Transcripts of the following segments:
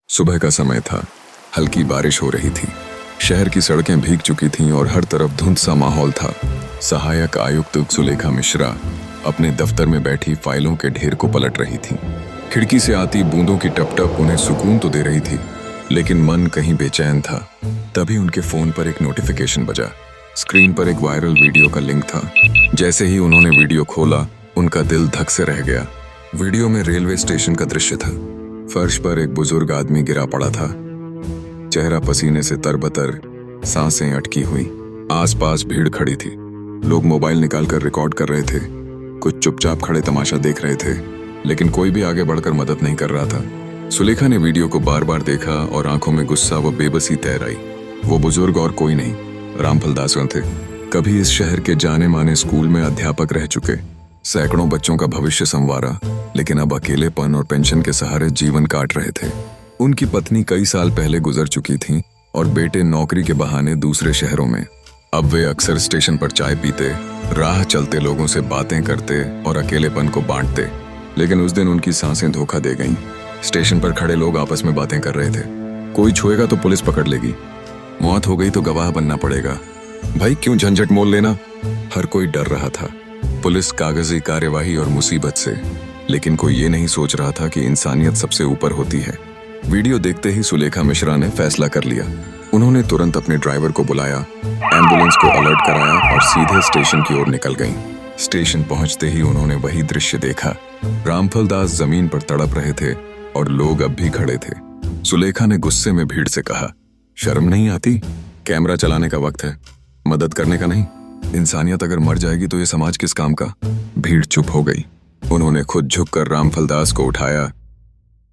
सुबह का समय था। हल्की बारिश हो रही थी। शहर की सड़कें भीग चुकी थीं और हर तरफ धुंध सा माहौल था। सहायक आयुक्त सुलेखा मिश्रा अपने दफ्तर में बैठी फाइलों के ढेर को पलट रही थीं। खिड़की से आती बूंदों की टप-टप उन्हें सुकून तो दे रही थी, लेकिन मन कहीं बेचैन था। तभी उनके फोन पर एक नोटिफिकेशन बजा। स्क्रीन पर एक वायरल वीडियो का लिंक था। जैसे ही उन्होंने वीडियो खोला, उनका दिल धक से रह गया। वीडियो में रेलवे स्टेशन का दृश्य था। फर्श पर एक बुजुर्ग आदमी गिरा पड़ा था, चेहरा पसीने से तरबतर, सांसें अटकी हुई। आसपास भीड़ खड़ी थी। लोग मोबाइल निकालकर रिकॉर्ड कर रहे थे। कुछ चुपचाप खड़े तमाशा देख रहे थे, लेकिन कोई भी आगे बढ़कर मदद नहीं कर रहा था। सुलेखा ने वीडियो को बार बार देखा और आंखों में गुस्सा व बेबसी तैर आई। वो बुजुर्ग और कोई नहीं, रामफल दास थे। कभी इस शहर के जाने माने स्कूल में अध्यापक रह चुके, सैकड़ों बच्चों का भविष्य संवारा, लेकिन अब अकेलेपन और पेंशन के सहारे जीवन काट रहे थे। उनकी पत्नी कई साल पहले गुजर चुकी थी और बेटे नौकरी के बहाने दूसरे शहरों में। अब वे अक्सर स्टेशन पर चाय पीते, राह चलते लोगों से बातें करते और अकेलेपन को बांटते। लेकिन उस दिन उनकी सांसें धोखा दे गईं। स्टेशन पर खड़े लोग आपस में बातें कर रहे थे। कोई छुएगा तो पुलिस पकड़ लेगी, मौत हो गई तो गवाह बनना पड़ेगा। भाई क्यों झंझट मोल लेना? हर कोई डर रहा था, पुलिस, कागजी कार्यवाही और मुसीबत से। लेकिन कोई ये नहीं सोच रहा था कि इंसानियत सबसे ऊपर होती है। वीडियो देखते ही सुलेखा मिश्रा ने फैसला कर लिया। उन्होंने तुरंत अपने ड्राइवर को बुलाया, एम्बुलेंस को अलर्ट कराया और सीधे स्टेशन की ओर निकल गईं। स्टेशन पहुंचते ही उन्होंने वही दृश्य देखा। रामफल दास जमीन पर तड़प रहे थे और लोग अब भी खड़े थे। सुलेखा ने गुस्से में भीड़ से कहा, शर्म नहीं आती? कैमरा चलाने का वक्त है, मदद करने का नहीं। इंसानियत अगर मर जाएगी तो ये समाज किस काम का? भीड़ चुप हो गई। उन्होंने खुद झुककर रामफल दास को उठाया,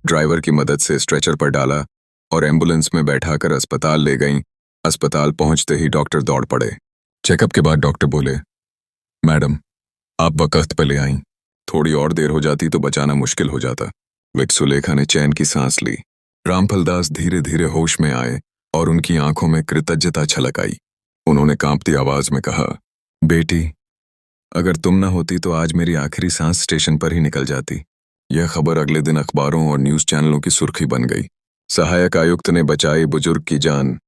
ड्राइवर की मदद से स्ट्रेचर पर डाला और एम्बुलेंस में बैठाकर अस्पताल ले गईं। अस्पताल पहुंचते ही डॉक्टर दौड़ पड़े। चेकअप के बाद डॉक्टर बोले, मैडम आप वक्त पे ले आईं। थोड़ी और देर हो जाती तो बचाना मुश्किल हो जाता। विच सुलेखा ने चैन की सांस ली। रामफल दास धीरे धीरे होश में आए और उनकी आंखों में कृतज्ञता छलक आई। उन्होंने कांपती आवाज में कहा, बेटी अगर तुम ना होती तो आज मेरी आखिरी सांस स्टेशन पर ही निकल जाती। यह खबर अगले दिन अखबारों और न्यूज चैनलों की सुर्खी बन गई। सहायक आयुक्त ने बचाई बुजुर्ग की जान।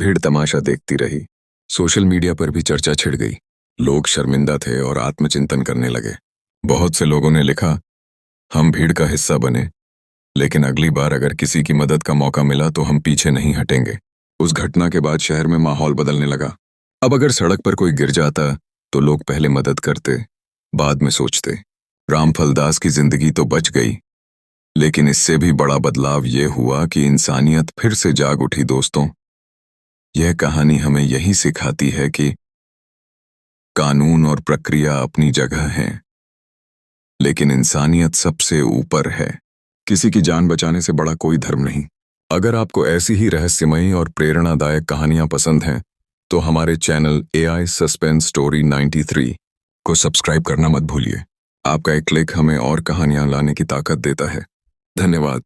भीड़ तमाशा देखती रही। सोशल मीडिया पर भी चर्चा छिड़ गई। लोग शर्मिंदा थे और आत्मचिंतन करने लगे। बहुत से लोगों ने लिखा, हम भीड़ का हिस्सा बने, लेकिन अगली बार अगर किसी की मदद का मौका मिला तो हम पीछे नहीं हटेंगे। उस घटना के बाद शहर में माहौल बदलने लगा। अब अगर सड़क पर कोई गिर जाता तो लोग पहले मदद करते, बाद में सोचते। रामफल दास की जिंदगी तो बच गई, लेकिन इससे भी बड़ा बदलाव ये हुआ कि इंसानियत फिर से जाग उठी। दोस्तों, यह कहानी हमें यही सिखाती है कि कानून और प्रक्रिया अपनी जगह हैं, लेकिन इंसानियत सबसे ऊपर है। किसी की जान बचाने से बड़ा कोई धर्म नहीं। अगर आपको ऐसी ही रहस्यमयी और प्रेरणादायक कहानियां पसंद हैं, तो हमारे चैनल AI सस्पेंस स्टोरी 93 को सब्सक्राइब करना मत भूलिए। आपका एक क्लिक हमें और कहानियां लाने की ताकत देता है। धन्यवाद।